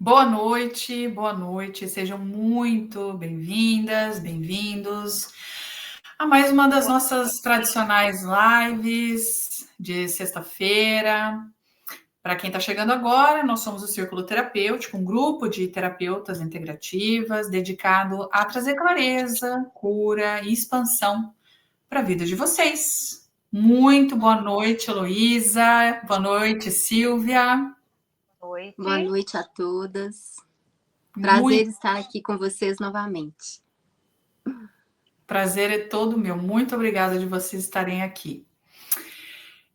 boa noite, sejam muito bem-vindas, bem-vindos a mais uma das nossas tradicionais lives de sexta-feira. Para quem está chegando agora, nós somos o Círculo Terapêutico, um grupo de terapeutas integrativas dedicado a trazer clareza, cura e expansão para a vida de vocês. Muito boa noite, Heloísa. Boa noite, Silvia. Boa noite a todas. Muito Prazer estar aqui com vocês novamente. prazer é todo meu. Muito obrigada de vocês estarem aqui.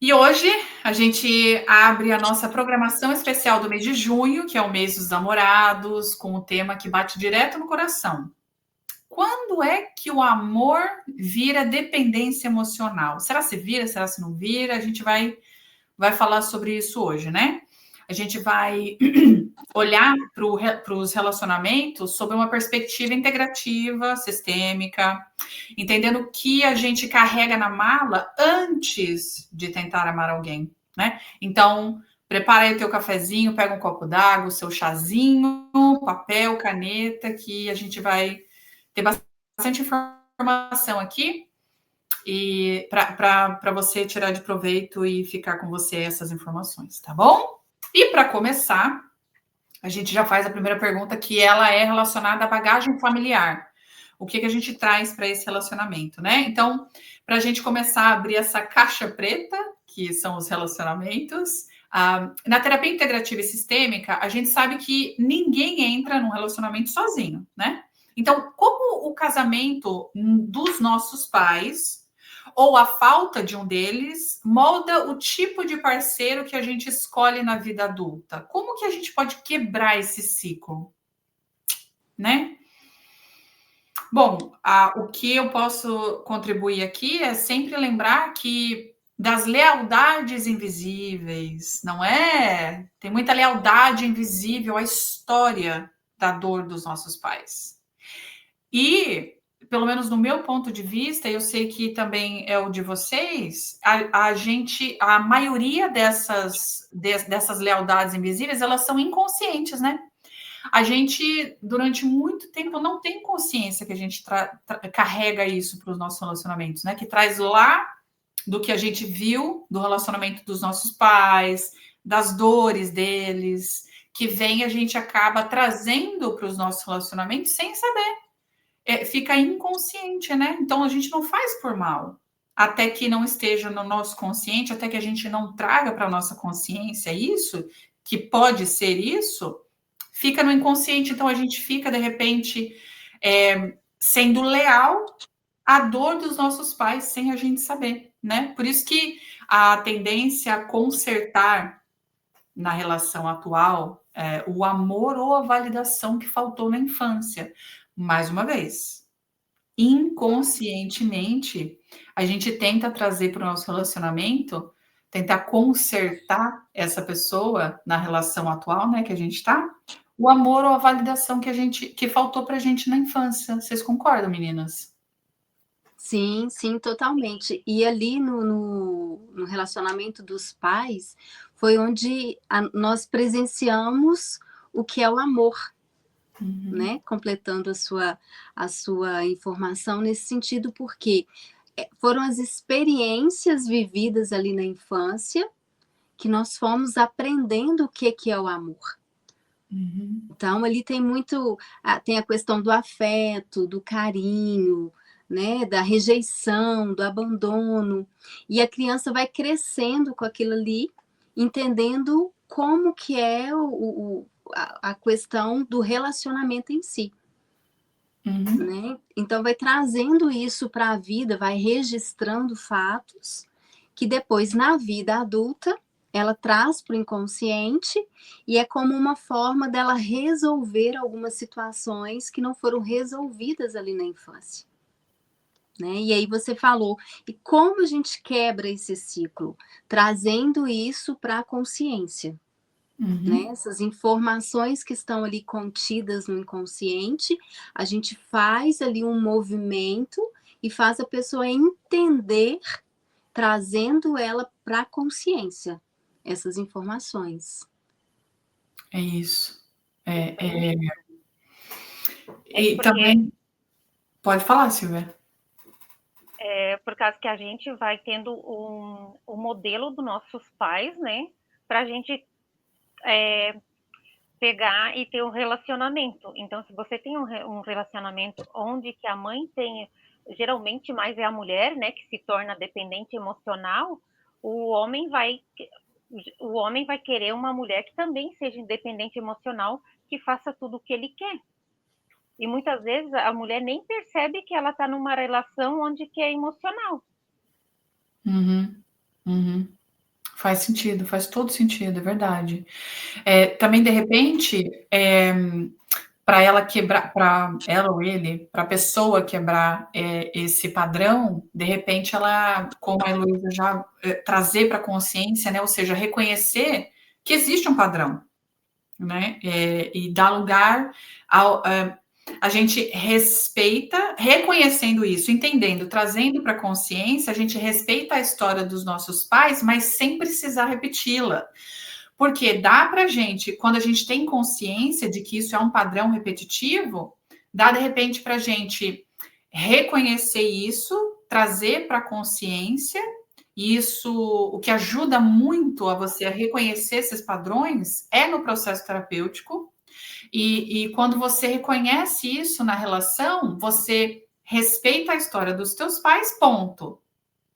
E hoje a gente abre a nossa programação especial do mês de junho, que é o mês dos namorados, com o tema que bate direto no coração. Quando é que o amor vira dependência emocional? Será se vira? Será se não vira? A gente vai falar sobre isso hoje, né? A gente vai olhar para os relacionamentos sob uma perspectiva integrativa, sistêmica, entendendo o que a gente carrega na mala antes de tentar amar alguém, né? Então, prepara aí o teu cafezinho, pega um copo d'água, o seu chazinho, papel, caneta, que a gente vai ter bastante informação aqui e para você tirar de proveito e ficar com você essas informações, tá bom? E para começar, a gente já faz a primeira pergunta, que ela é relacionada à bagagem familiar. O que a gente traz para esse relacionamento, né? Então, para a gente começar a abrir essa caixa preta, que são os relacionamentos, na terapia integrativa e sistêmica, a gente sabe que ninguém entra num relacionamento sozinho, né? Então, como o casamento dos nossos pais ou a falta de um deles molda o tipo de parceiro que a gente escolhe na vida adulta. Como que a gente pode quebrar esse ciclo, né? Bom, o que eu posso contribuir aqui é sempre lembrar que das lealdades invisíveis, não é? Tem muita lealdade invisível à história da dor dos nossos pais. E pelo menos no meu ponto de vista, eu sei que também é o de vocês, a maioria dessas lealdades invisíveis, elas são inconscientes, né? A gente, durante muito tempo, não tem consciência que a gente carrega isso para os nossos relacionamentos, né? Que traz lá do que a gente viu do relacionamento dos nossos pais, das dores deles, que vem a gente acaba trazendo para os nossos relacionamentos sem saber. Fica inconsciente, né? Então a gente não faz por mal. Até que não esteja no nosso consciente, até que a gente não traga para a nossa consciência isso, que pode ser isso, fica no inconsciente. Então a gente fica, de repente, sendo leal à dor dos nossos pais sem a gente saber, né? Por isso que a tendência a consertar na relação atual o amor ou a validação que faltou na infância. Mais uma vez, inconscientemente, a gente tenta trazer para o nosso relacionamento, tentar consertar essa pessoa na relação atual, né, que a gente está, o amor ou a validação que faltou para a gente na infância. Vocês concordam, meninas? Sim, sim, totalmente. E ali no relacionamento dos pais foi onde nós presenciamos o que é o amor, né? Completando a sua informação nesse sentido, porque foram as experiências vividas ali na infância que nós fomos aprendendo o que é o amor. Então, ali tem muito, tem a questão do afeto, do carinho, né, da rejeição, do abandono, e a criança vai crescendo com aquilo ali, entendendo como que é a questão do relacionamento em si. Né? Então, vai trazendo isso para a vida, vai registrando fatos que depois, na vida adulta, ela traz para o inconsciente e é como uma forma dela resolver algumas situações que não foram resolvidas ali na infância. Né? E aí você falou, e como a gente quebra esse ciclo? Trazendo isso para a consciência. Né? Essas informações que estão ali contidas no inconsciente, a gente faz ali um movimento e faz a pessoa entender, trazendo ela para a consciência essas informações. É isso. É, É e porque também, pode falar, Silvia. por causa que a gente vai tendo o modelo dos nossos pais, né? Para a gente pegar e ter um relacionamento. Então, se você tem um relacionamento onde que a mãe tem, geralmente mais é a mulher, né, que se torna dependente emocional, o homem vai querer uma mulher que também seja independente emocional, que faça tudo o que ele quer. E muitas vezes a mulher nem percebe que ela está numa relação onde que é emocional. Uhum, uhum. Faz sentido, faz todo sentido, é verdade. Também, de repente, para ela quebrar, para ela ou ele, para a pessoa quebrar esse padrão, de repente ela, como a Heloísa já trazer para a consciência, né? Ou seja, reconhecer que existe um padrão, né? E dar lugar ao. A gente respeita, reconhecendo isso, entendendo, trazendo para a consciência, a gente respeita a história dos nossos pais, mas sem precisar repeti-la. Porque dá para a gente, quando a gente tem consciência de que isso é um padrão repetitivo, dá de repente para a gente reconhecer isso, trazer para a consciência. E isso, o que ajuda muito a você a reconhecer esses padrões é no processo terapêutico. E quando você reconhece isso na relação, você respeita a história dos teus pais, ponto.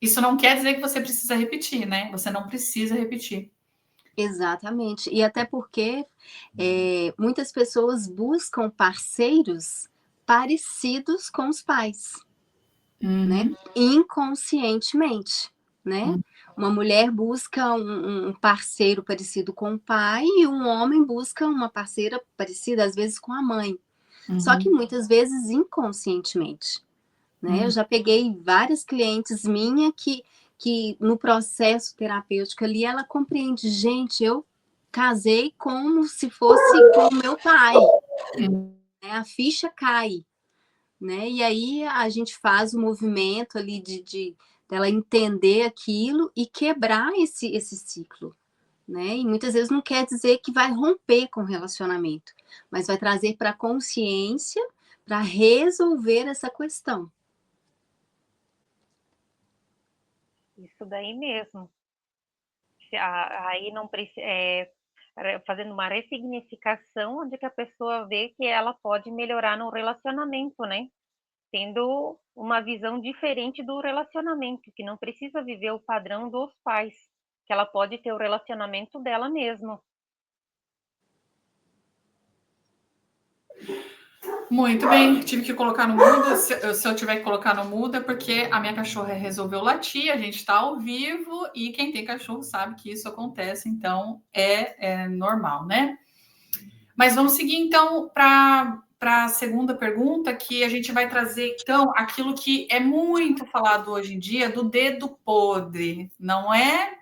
Isso não quer dizer que você precisa repetir, né? Você não precisa repetir. Exatamente. E até porque muitas pessoas buscam parceiros parecidos com os pais, né? Uhum, Inconscientemente, né? uhum, Uma mulher busca um parceiro parecido com o pai e um homem busca uma parceira parecida, às vezes, com a mãe. Só que uhum, muitas vezes inconscientemente, né? Eu uhum. já peguei várias clientes minha que no processo terapêutico ali ela compreende, gente, eu casei como se fosse com o meu pai, né? A ficha cai, né? E aí a gente faz o movimento ali de dela entender aquilo e quebrar esse ciclo, né? E muitas vezes não quer dizer que vai romper com o relacionamento, mas vai trazer para a consciência para resolver essa questão. Isso daí mesmo. Aí não precisa, fazendo uma ressignificação onde que a pessoa vê que ela pode melhorar no relacionamento, né? Tendo uma visão diferente do relacionamento, que não precisa viver o padrão dos pais, que ela pode ter o relacionamento dela mesma. Muito bem, tive que colocar no mudo. Se eu tiver que colocar no mudo é porque a minha cachorra resolveu latir, a gente está ao vivo e quem tem cachorro sabe que isso acontece, então é normal, né? Mas vamos seguir então para a segunda pergunta, que a gente vai trazer então aquilo que é muito falado hoje em dia do dedo podre, não é?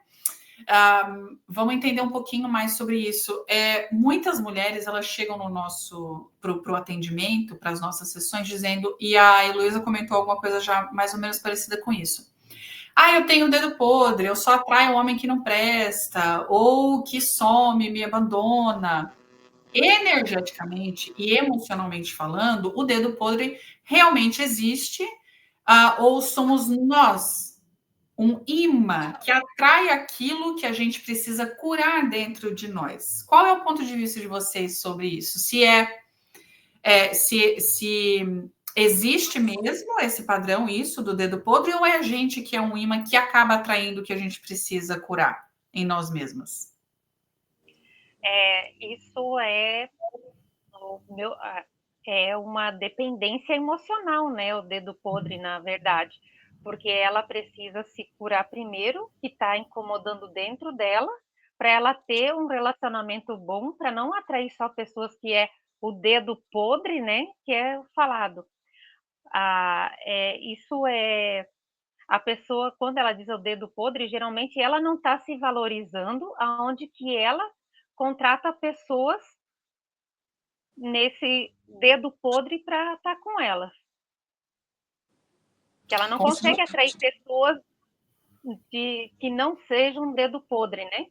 Vamos entender um pouquinho mais sobre isso. Muitas mulheres elas chegam no nosso pro atendimento, para as nossas sessões, dizendo, e a Heloísa comentou alguma coisa já mais ou menos parecida com isso. Eu tenho o dedo podre, eu só atraio um homem que não presta, ou que some, me abandona. Energeticamente e emocionalmente falando, o dedo podre realmente existe, ou somos nós um imã que atrai aquilo que a gente precisa curar dentro de nós. Qual é o ponto de vista de vocês sobre isso? Se existe mesmo esse padrão, isso do dedo podre, ou é a gente que é um imã que acaba atraindo o que a gente precisa curar em nós mesmas? Isso é uma dependência emocional, né? O dedo podre, na verdade, porque ela precisa se curar primeiro, que está incomodando dentro dela, para ela ter um relacionamento bom, para não atrair só pessoas que é o dedo podre, né? Que é falado. Isso é a pessoa, quando ela diz o dedo podre, geralmente ela não está se valorizando, aonde que ela contrata pessoas nesse dedo podre para estar com ela. Que ela não consegue atrair pessoas que não sejam dedo podre, né?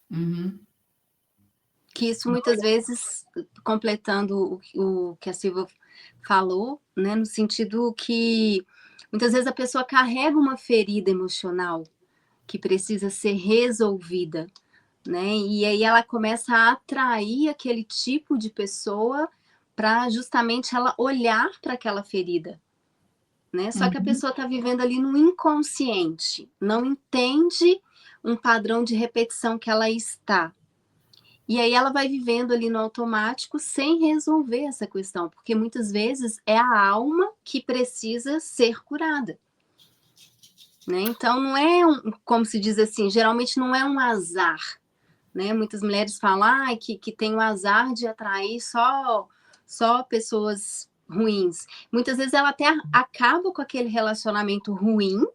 Uhum. Que isso muitas vezes, completando o que a Silvia falou, né, no sentido que muitas vezes a pessoa carrega uma ferida emocional que precisa ser resolvida, né? E aí ela começa a atrair aquele tipo de pessoa para justamente ela olhar para aquela ferida, né? Só que a pessoa está vivendo ali no inconsciente, não entende um padrão de repetição que ela está. E aí ela vai vivendo ali no automático sem resolver essa questão, porque muitas vezes é a alma que precisa ser curada. Né? Então não é, como se diz assim, geralmente não é um azar. Né? Muitas mulheres falam que tem o azar de atrair só pessoas ruins. Muitas vezes ela até acaba com aquele relacionamento ruim,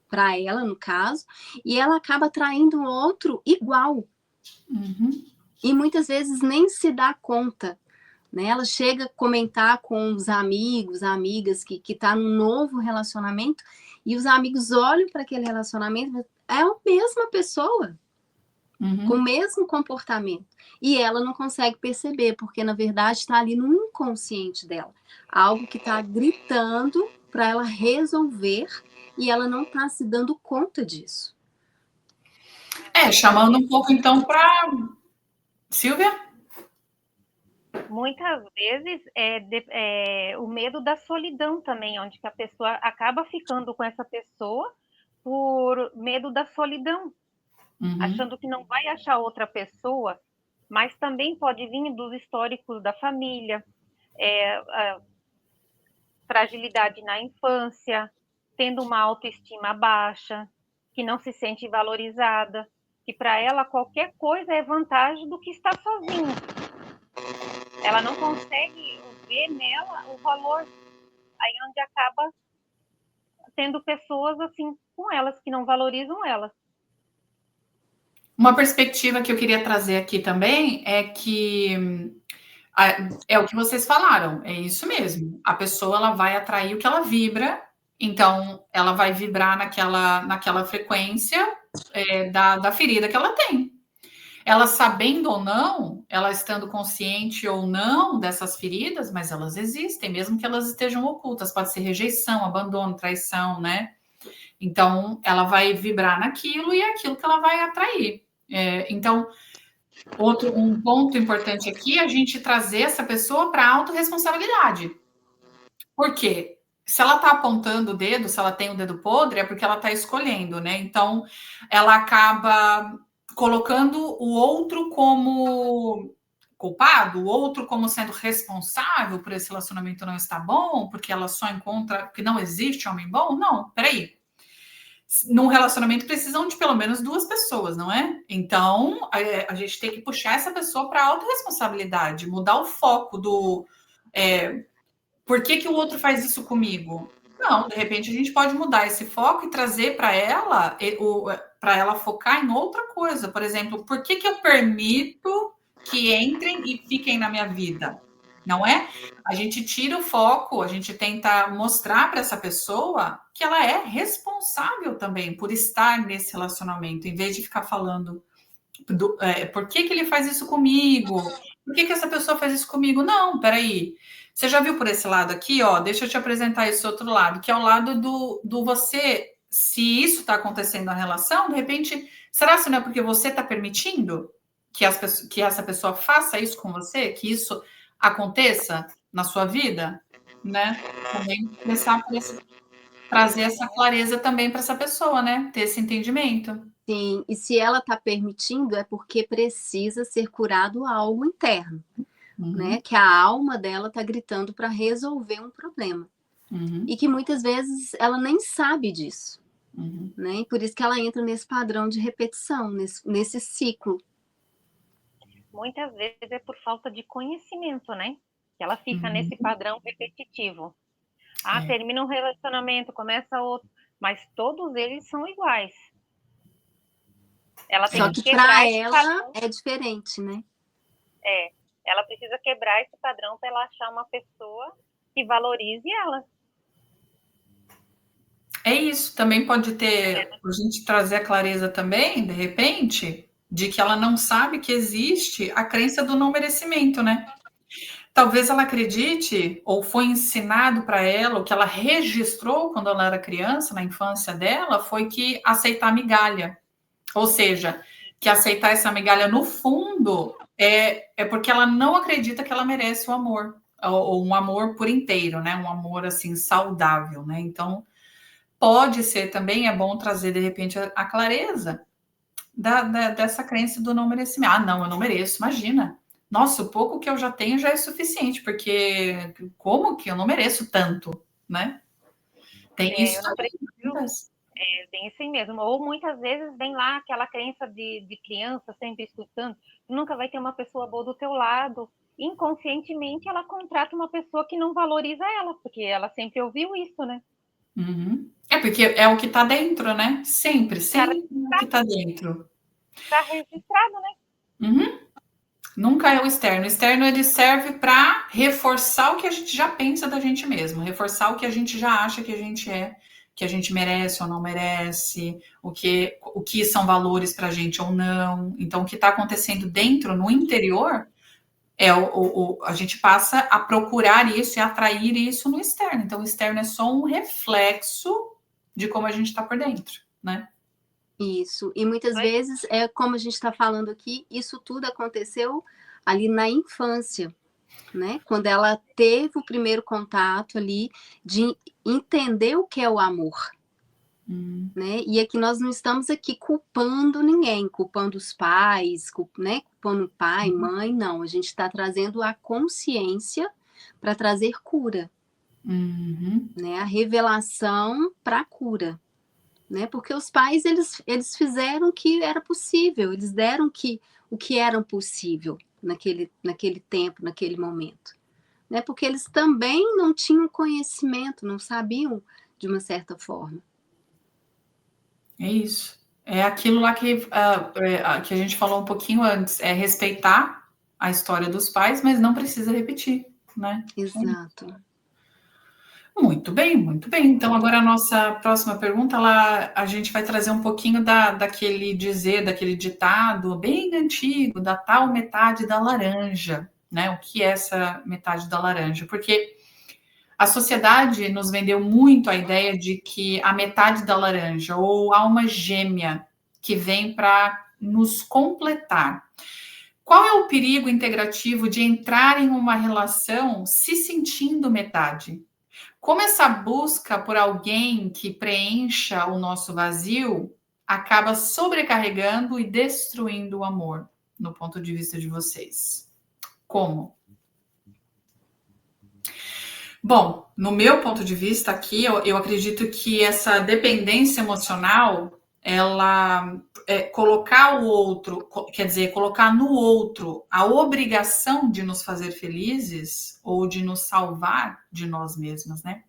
para ela, no caso, e ela acaba atraindo outro igual. E muitas vezes nem se dá conta. Né? Ela chega a comentar com os amigos, amigas que está num novo relacionamento, e os amigos olham para aquele relacionamento, é a mesma pessoa, com o mesmo comportamento. E ela não consegue perceber, porque na verdade está ali no inconsciente dela. Algo que está gritando para ela resolver, e ela não está se dando conta disso. Chamando um pouco então para Silvia? Muitas vezes o medo da solidão também, onde que a pessoa acaba ficando com essa pessoa por medo da solidão, achando que não vai achar outra pessoa, mas também pode vir dos históricos da família, fragilidade na infância, tendo uma autoestima baixa, que não se sente valorizada, que para ela qualquer coisa é vantagem do que estar sozinha. Ela não consegue ver nela o valor, aí onde acaba tendo pessoas assim com elas, que não valorizam ela. Uma perspectiva que eu queria trazer aqui também é que é o que vocês falaram, é isso mesmo. A pessoa ela vai atrair o que ela vibra, então ela vai vibrar naquela frequência da ferida que ela tem. Ela sabendo ou não, ela estando consciente ou não dessas feridas, mas elas existem, mesmo que elas estejam ocultas. Pode ser rejeição, abandono, traição, né? Então, ela vai vibrar naquilo e é aquilo que ela vai atrair. Então, um ponto importante aqui é a gente trazer essa pessoa para a autorresponsabilidade. Por quê? Se ela está apontando o dedo, se ela tem o dedo podre, é porque ela está escolhendo, né? Então, ela acaba colocando o outro como culpado, o outro como sendo responsável por esse relacionamento não estar bom, porque ela só encontra que não existe homem bom. Não, peraí. Num relacionamento precisam de pelo menos 2 pessoas, não é? Então, a gente tem que puxar essa pessoa para a autorresponsabilidade, mudar o foco do por que o outro faz isso comigo? Não, de repente a gente pode mudar esse foco e trazer para ela focar em outra coisa. Por exemplo, por que eu permito que entrem e fiquem na minha vida? Não é? A gente tira o foco, a gente tenta mostrar para essa pessoa que ela é responsável também por estar nesse relacionamento, em vez de ficar falando por que ele faz isso comigo? Por que essa pessoa faz isso comigo? Não, peraí. Você já viu por esse lado aqui, ó? Deixa eu te apresentar esse outro lado, que é o lado do você. Se isso está acontecendo na relação, de repente, será que não é porque você está permitindo que essa pessoa faça isso com você, que isso aconteça na sua vida, né? Também começar a trazer essa clareza também para essa pessoa, né? Ter esse entendimento. Sim, e se ela está permitindo, é porque precisa ser curado algo interno, né? Que a alma dela está gritando para resolver um problema. E que muitas vezes ela nem sabe disso. Né? E por isso que ela entra nesse padrão de repetição, nesse ciclo. Muitas vezes é por falta de conhecimento, né? Que ela fica nesse padrão repetitivo. Termina um relacionamento, começa outro, mas todos eles são iguais. Ela tem Só que para ela é diferente, né? Ela precisa quebrar esse padrão para ela achar uma pessoa que valorize ela. É isso, também pode ter, a gente trazer a clareza também, de repente, de que ela não sabe que existe a crença do não merecimento, né? Talvez ela acredite, ou foi ensinado para ela, o que ela registrou quando ela era criança, na infância dela, foi que aceitar migalha. Ou seja, que aceitar essa migalha no fundo é porque ela não acredita que ela merece o amor, ou um amor por inteiro, né? Um amor assim saudável, né? Então pode ser também, é bom trazer de repente a clareza dessa crença do não merecimento. Ah, não, eu não mereço, imagina. Nossa, o pouco que eu já tenho já é suficiente, porque como que eu não mereço tanto, né? Tem isso Eu não também. preciso, tem isso aí mesmo. Ou muitas vezes vem lá aquela crença de criança sempre escutando, nunca vai ter uma pessoa boa do teu lado. Inconscientemente ela contrata uma pessoa que não valoriza ela, porque ela sempre ouviu isso, né? Uhum. É porque é o que está dentro, né? Sempre, Tá, sempre é o que está dentro. tá registrado, né? Uhum. Nunca é o externo. O externo ele serve para reforçar o que a gente já pensa da gente mesmo, reforçar o que a gente já acha que a gente é, que a gente merece ou não merece, o que são valores para a gente ou não. Então, o que está acontecendo dentro, no interior, a gente passa a procurar isso e atrair isso no externo. Então, o externo é só um reflexo de como a gente está por dentro, né? Isso. E muitas vezes, como a gente está falando aqui, isso tudo aconteceu ali na infância, né? Quando ela teve o primeiro contato ali de entender o que é o amor. Né? E aqui nós não estamos aqui culpando ninguém, culpando os pais, né? Culpando pai, mãe, não. A gente está trazendo a consciência para trazer cura, né? A revelação para a cura, né? Porque os pais eles fizeram o que era possível, eles deram o que era possível naquele tempo, naquele momento, né? Porque eles também não tinham conhecimento, não sabiam de uma certa forma. É isso. É aquilo lá que a gente falou um pouquinho antes, é respeitar a história dos pais, mas não precisa repetir, né? Exato. Muito bem, muito bem. Então, agora a nossa próxima pergunta, a gente vai trazer um pouquinho daquele dizer, daquele ditado bem antigo, da tal metade da laranja, né? O que é essa metade da laranja? Porque a sociedade nos vendeu muito a ideia de que a metade da laranja, ou alma gêmea, que vem para nos completar. Qual é o perigo integrativo de entrar em uma relação se sentindo metade? Como essa busca por alguém que preencha o nosso vazio acaba sobrecarregando e destruindo o amor, no ponto de vista de vocês? Como? Bom, no meu ponto de vista aqui, eu acredito que essa dependência emocional, ela colocar o outro, quer dizer, colocar no outro a obrigação de nos fazer felizes ou de nos salvar de nós mesmos, né?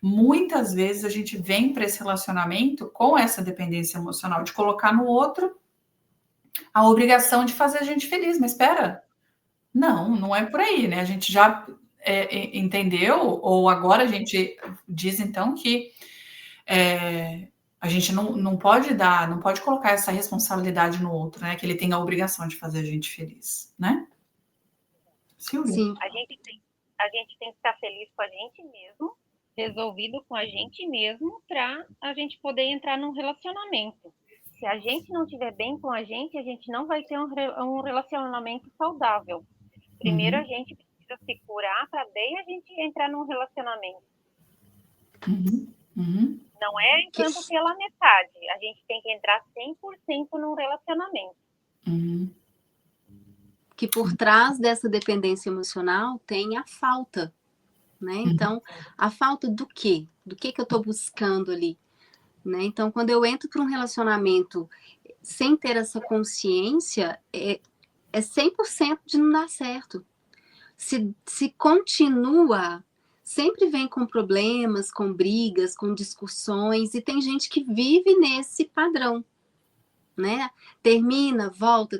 Muitas vezes a gente vem para esse relacionamento com essa dependência emocional, de colocar no outro a obrigação de fazer a gente feliz. Mas espera, não é por aí, né? A gente já entendeu, ou agora a gente diz então que a gente não pode não pode colocar essa responsabilidade no outro, né? Que ele tem a obrigação de fazer a gente feliz, né? Silvia? Sim. A gente tem que estar feliz com a gente mesmo, resolvido com a gente mesmo, para a gente poder entrar num relacionamento. Se a gente não estiver bem com a gente não vai ter um relacionamento saudável. Primeiro a gente precisa se curar para daí a gente entrar num relacionamento. Não é entrando pela metade. A gente tem que entrar 100% num relacionamento. Que por trás dessa dependência emocional tem a falta, né? Então, a falta do quê? Do que eu estou buscando ali? Né? Então, quando eu entro para um relacionamento sem ter essa consciência, é 100% de não dar certo. Se continua, sempre vem com problemas, com brigas, com discussões, e tem gente que vive nesse padrão, né? Termina, volta,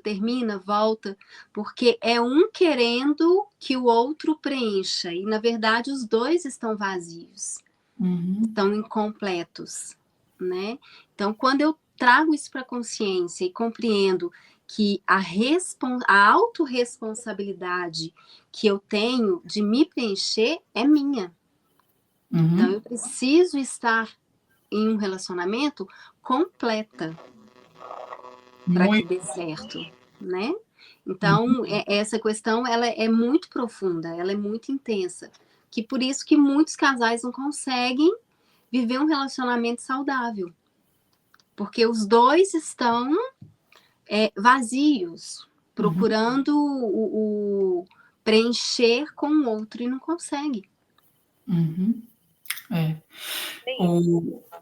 porque é um querendo que o outro preencha, e na verdade os dois estão vazios, estão incompletos, né? Então, quando eu trago isso para a consciência e compreendo que a autorresponsabilidade que eu tenho de me preencher é minha. Então, eu preciso estar em um relacionamento completa para que dê certo, né? Então, essa questão, ela é muito profunda, ela é muito intensa, que por isso que muitos casais não conseguem viver um relacionamento saudável, porque os dois estão vazios, procurando preencher com o outro e não consegue.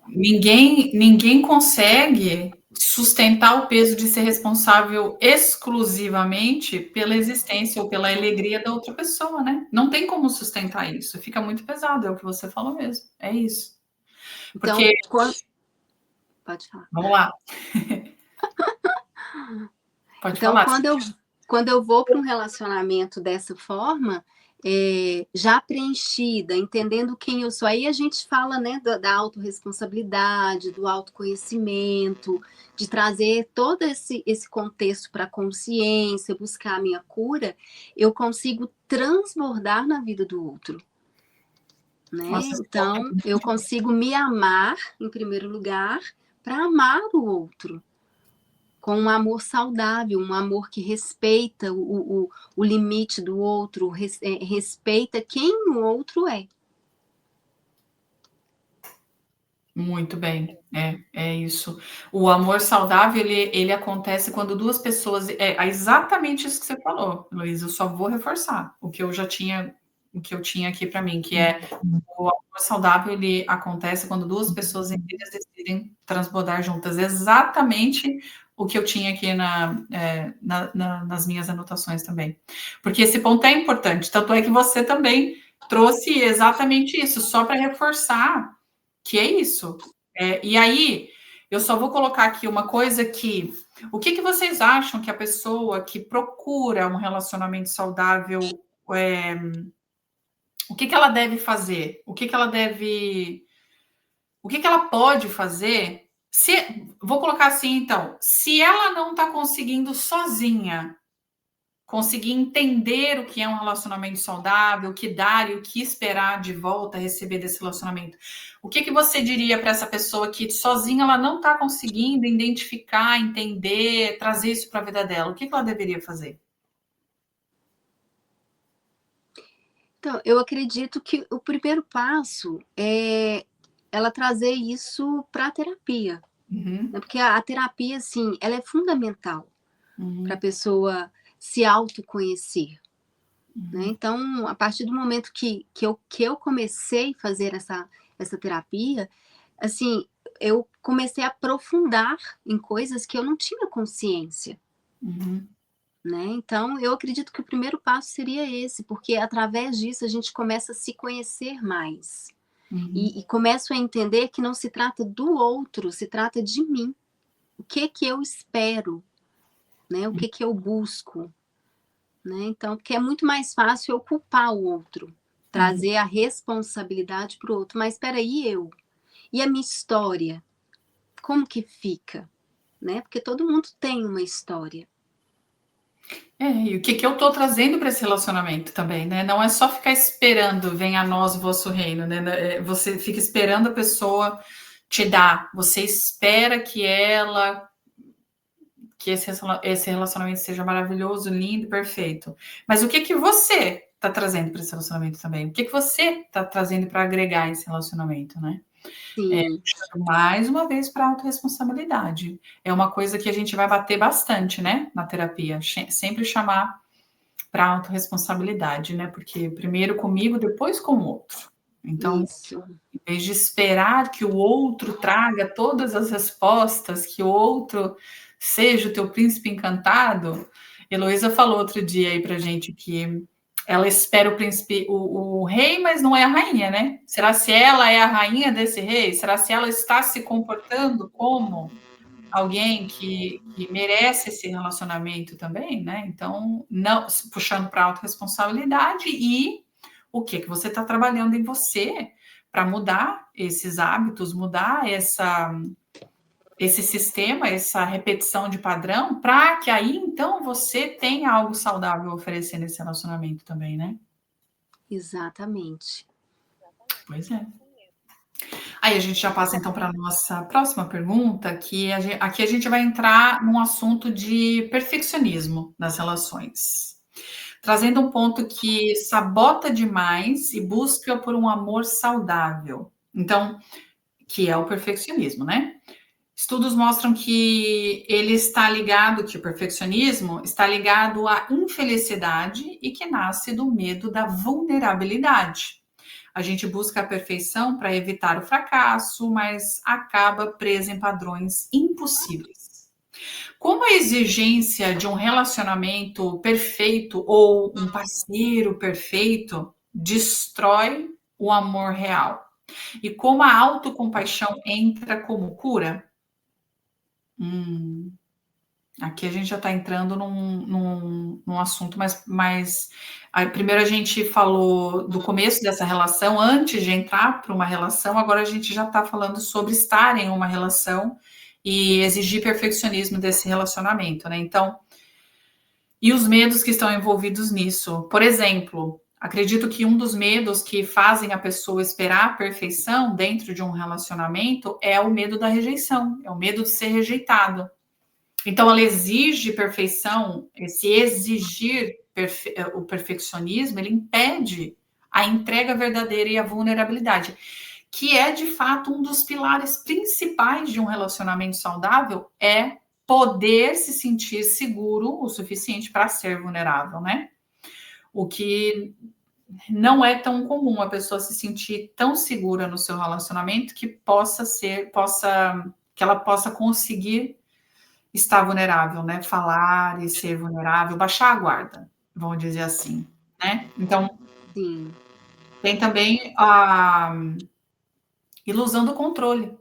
Ninguém consegue sustentar o peso de ser responsável exclusivamente pela existência ou pela alegria da outra pessoa, né? Não tem como sustentar isso, fica muito pesado, é o que você falou mesmo, é isso. Porque... Então, pode falar. Vamos lá. Pode então, falar. Quando eu vou para um relacionamento dessa forma, já preenchida, entendendo quem eu sou, aí a gente fala, né, da autorresponsabilidade, do autoconhecimento, de trazer todo esse contexto para a consciência, buscar a minha cura, eu consigo transbordar na vida do outro. Né? Então, eu consigo me amar, em primeiro lugar, para amar o outro. Com um amor saudável, um amor que respeita o limite do outro, respeita quem o outro é. Muito bem, é isso. O amor saudável, ele acontece quando duas pessoas... É exatamente isso que você falou, Luiz, eu só vou reforçar o que eu tinha aqui para mim, que o amor saudável, ele acontece quando duas pessoas inteiras decidem transbordar juntas. Exatamente o que eu tinha aqui nas minhas anotações também. Porque esse ponto é importante, tanto é que você também trouxe exatamente isso, só para reforçar que é isso. E aí, eu só vou colocar aqui uma coisa que... O que vocês acham que a pessoa que procura um relacionamento saudável... o que ela deve fazer? O que ela pode fazer? Vou colocar assim, então. Se ela não está conseguindo sozinha conseguir entender o que é um relacionamento saudável, o que dar e o que esperar de volta, receber desse relacionamento. O que você diria para essa pessoa que sozinha ela não está conseguindo identificar, entender, trazer isso para a vida dela? O que ela deveria fazer? Então, eu acredito que o primeiro passo é ela trazer isso para a terapia. Porque a terapia, assim, ela é fundamental para a pessoa se autoconhecer. Né? Então, a partir do momento que eu comecei a fazer essa terapia, assim, eu comecei a aprofundar em coisas que eu não tinha consciência. Né? Então, eu acredito que o primeiro passo seria esse, porque através disso a gente começa a se conhecer mais. E começo a entender que não se trata do outro, se trata de mim. O que eu espero, né? O que eu busco. Né? Então, porque é muito mais fácil eu culpar o outro, trazer a responsabilidade para o outro. Mas espera aí, e a minha história? Como que fica? Né? Porque todo mundo tem uma história. E o que eu estou trazendo para esse relacionamento também, né? Não é só ficar esperando, venha a nós o vosso reino, né? Você fica esperando a pessoa te dar, você espera que esse relacionamento seja maravilhoso, lindo, perfeito. Mas o que você está trazendo para esse relacionamento também? O que você está trazendo para agregar esse relacionamento, né? Mais uma vez para a autorresponsabilidade. É uma coisa que a gente vai bater bastante, né, na terapia. Sempre chamar para a autorresponsabilidade, né? Porque primeiro comigo, depois com o outro. Então, em vez de esperar que o outro traga todas as respostas, que o outro seja o teu príncipe encantado, Heloísa falou outro dia aí pra gente que ela espera o príncipe, o rei, mas não é a rainha, né? Será se ela é a rainha desse rei? Será se ela está se comportando como alguém que merece esse relacionamento também, né? Então, não puxando para a autorresponsabilidade e o que você está trabalhando em você para mudar esses hábitos, mudar esse sistema, essa repetição de padrão, para que aí, então, você tenha algo saudável a oferecer nesse relacionamento também, né? Exatamente. Pois é. Aí a gente já passa, então, para a nossa próxima pergunta, que aqui a gente vai entrar num assunto de perfeccionismo nas relações. Trazendo um ponto que sabota demais e busca por um amor saudável. Então, que é o perfeccionismo, né? Estudos mostram que ele está ligado, que o perfeccionismo está ligado à infelicidade e que nasce do medo da vulnerabilidade. A gente busca a perfeição para evitar o fracasso, mas acaba preso em padrões impossíveis. Como a exigência de um relacionamento perfeito ou um parceiro perfeito destrói o amor real? E como a autocompaixão entra como cura? Aqui a gente já está entrando num assunto mais. Primeiro a gente falou do começo dessa relação, antes de entrar para uma relação, agora a gente já está falando sobre estar em uma relação e exigir perfeccionismo desse relacionamento, né? Então, e os medos que estão envolvidos nisso. Por exemplo, acredito que um dos medos que fazem a pessoa esperar a perfeição dentro de um relacionamento é o medo da rejeição, é o medo de ser rejeitado. Então, ela exige perfeição, esse exigir o perfeccionismo, ele impede a entrega verdadeira e a vulnerabilidade, que é, de fato, um dos pilares principais de um relacionamento saudável, é poder se sentir seguro o suficiente para ser vulnerável, né? O que não é tão comum a pessoa se sentir tão segura no seu relacionamento que que ela possa conseguir estar vulnerável, né? Falar e ser vulnerável, baixar a guarda, vamos dizer assim, né? Então, Sim. tem também a ilusão do controle,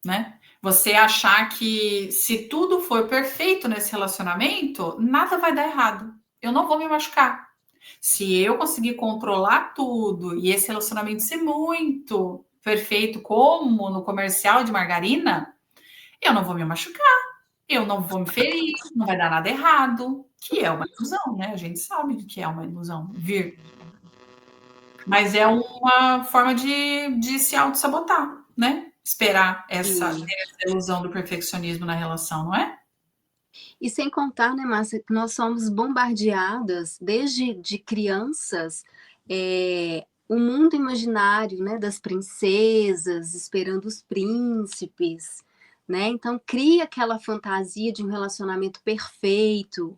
né? Você achar que se tudo for perfeito nesse relacionamento, nada vai dar errado. Eu não vou me machucar. Se eu conseguir controlar tudo e esse relacionamento ser muito perfeito, como no comercial de margarina, eu não vou me machucar. Eu não vou me ferir, não vai dar nada errado, que é uma ilusão, né? A gente sabe que é uma ilusão, vir. Mas é uma forma de se auto-sabotar, né? Esperar essa ilusão do perfeccionismo na relação, não é? E sem contar, né, Márcia, que nós somos bombardeadas desde de crianças, o mundo imaginário, né, das princesas esperando os príncipes, né? Então cria aquela fantasia de um relacionamento perfeito,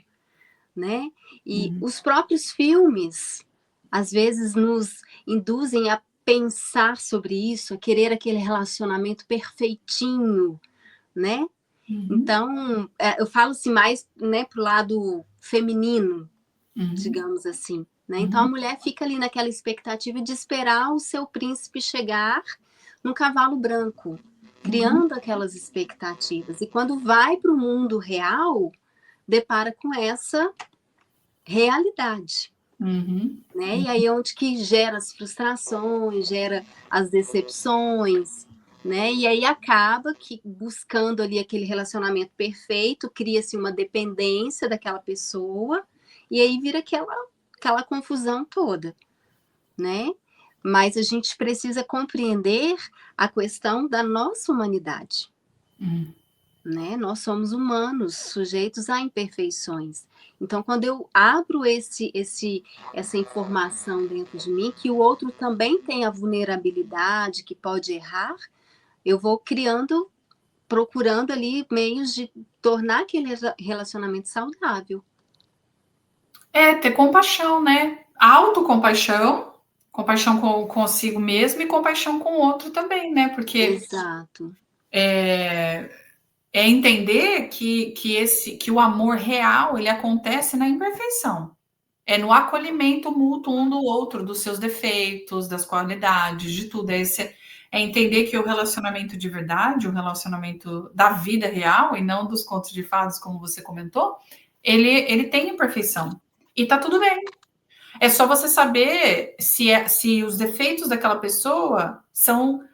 né? E os próprios filmes às vezes nos induzem a pensar sobre isso, a querer aquele relacionamento perfeitinho, né? Então, eu falo assim mais, né, pro lado feminino, digamos assim, né? Então a mulher fica ali naquela expectativa de esperar o seu príncipe chegar no cavalo branco, criando aquelas expectativas. E quando vai para o mundo real, depara com essa realidade. Né? E aí é onde que gera as frustrações, gera as decepções, né? E aí acaba que buscando ali aquele relacionamento perfeito, cria-se uma dependência daquela pessoa, e aí vira aquela confusão toda, né? Mas a gente precisa compreender a questão da nossa humanidade. Né? Nós somos humanos, sujeitos a imperfeições. Então, quando eu abro essa informação dentro de mim, que o outro também tem a vulnerabilidade, que pode errar, eu vou procurando ali meios de tornar aquele relacionamento saudável. Ter compaixão, né? Autocompaixão, compaixão consigo mesmo e compaixão com o outro também, né? Porque Exato. É entender que o amor real ele acontece na imperfeição. É no acolhimento mútuo um do outro, dos seus defeitos, das qualidades, de tudo. É entender que o relacionamento de verdade, o relacionamento da vida real, e não dos contos de fadas, como você comentou, ele tem imperfeição. E tá tudo bem. É só você saber se os defeitos daquela pessoa são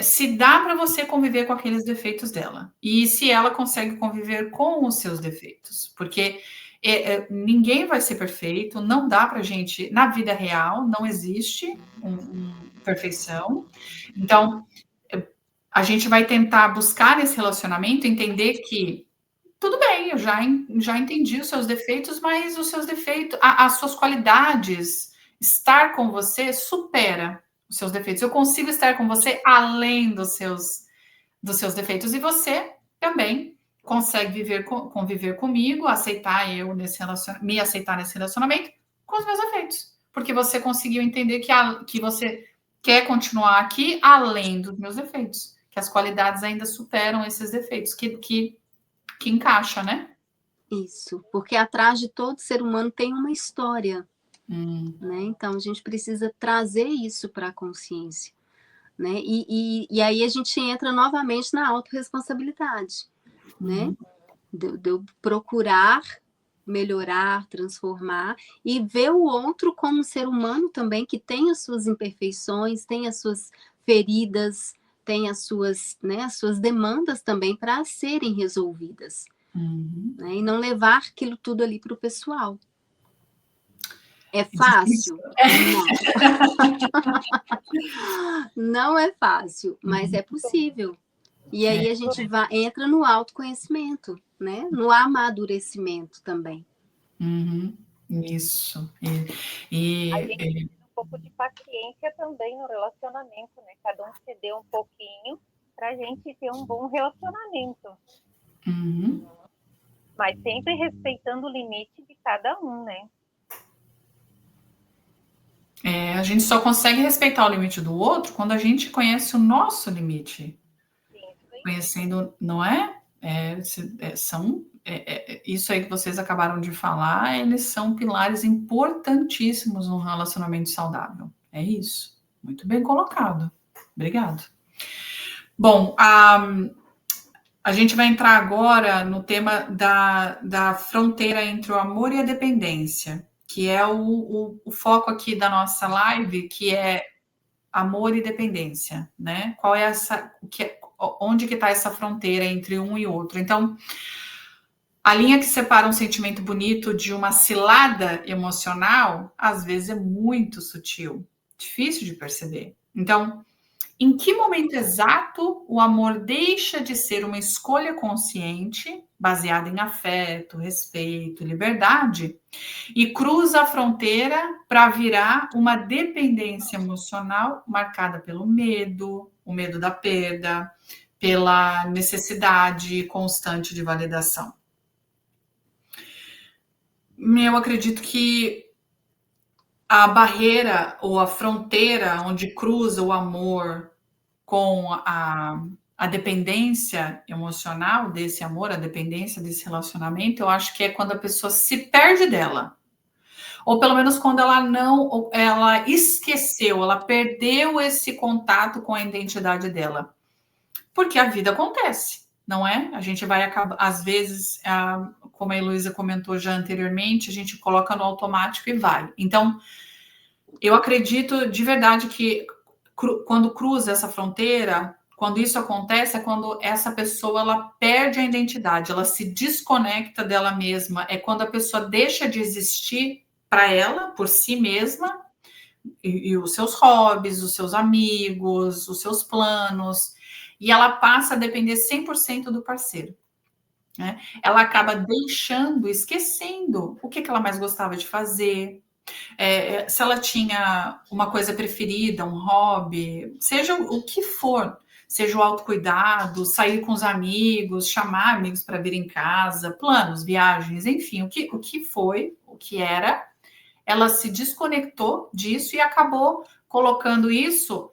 se dá para você conviver com aqueles defeitos dela. E se ela consegue conviver com os seus defeitos. Porque ninguém vai ser perfeito, não dá para gente, na vida real, não existe perfeição. Então, a gente vai tentar buscar nesse relacionamento, entender que tudo bem, eu já entendi os seus defeitos, mas os seus defeitos, as suas qualidades, estar com você supera os seus defeitos. Eu consigo estar com você além dos seus defeitos. E você também consegue conviver comigo, aceitar eu me aceitar nesse relacionamento com os meus defeitos. Porque você conseguiu entender que você quer continuar aqui além dos meus defeitos. Que as qualidades ainda superam esses defeitos. Que encaixa, né? Isso, porque atrás de todo ser humano tem uma história, né? Então a gente precisa trazer isso para a consciência, né? E aí a gente entra novamente na autorresponsabilidade, né? De eu procurar melhorar, transformar e ver o outro como um ser humano também que tem as suas imperfeições, tem as suas feridas, tem as suas demandas também para serem resolvidas. Né? E não levar aquilo tudo ali para o pessoal. É fácil? Não. Não é fácil, mas é possível. E aí a gente entra no autoconhecimento, né? No amadurecimento também. Isso. A gente tem um pouco de paciência também no relacionamento, né? Cada um ceder um pouquinho para a gente ter um bom relacionamento. Mas sempre respeitando o limite de cada um, né? A gente só consegue respeitar o limite do outro quando a gente conhece o nosso limite. Sim, conhecendo, não é? Isso aí que vocês acabaram de falar, eles são pilares importantíssimos num relacionamento saudável. É isso. Muito bem colocado. Obrigado. Bom, a gente vai entrar agora no tema da fronteira entre o amor e a dependência, que é o foco aqui da nossa live, que é amor e dependência, né? Qual é onde que está essa fronteira entre um e outro? Então, a linha que separa um sentimento bonito de uma cilada emocional, às vezes é muito sutil, difícil de perceber. Então, em que momento exato o amor deixa de ser uma escolha consciente, baseada em afeto, respeito, liberdade, e cruza a fronteira para virar uma dependência emocional marcada pelo medo, o medo da perda, pela necessidade constante de validação? Eu acredito que a barreira ou a fronteira onde cruza o amor com a dependência emocional desse amor, a dependência desse relacionamento, eu acho que é quando a pessoa se perde dela. Ou pelo menos quando ela esqueceu, ela perdeu esse contato com a identidade dela. Porque a vida acontece, não é? A gente vai acabar, às vezes, como a Heloísa comentou já anteriormente, a gente coloca no automático e vai. Então, eu acredito de verdade que quando cruza essa fronteira, quando isso acontece, é quando essa pessoa ela perde a identidade, ela se desconecta dela mesma, é quando a pessoa deixa de existir para ela, por si mesma, e os seus hobbies, os seus amigos, os seus planos, e ela passa a depender 100% do parceiro. Né? Ela acaba esquecendo o que ela mais gostava de fazer, se ela tinha uma coisa preferida, um hobby, seja o que for, seja o autocuidado, sair com os amigos, chamar amigos para vir em casa, planos, viagens, enfim, o que foi, o que era, ela se desconectou disso e acabou colocando isso,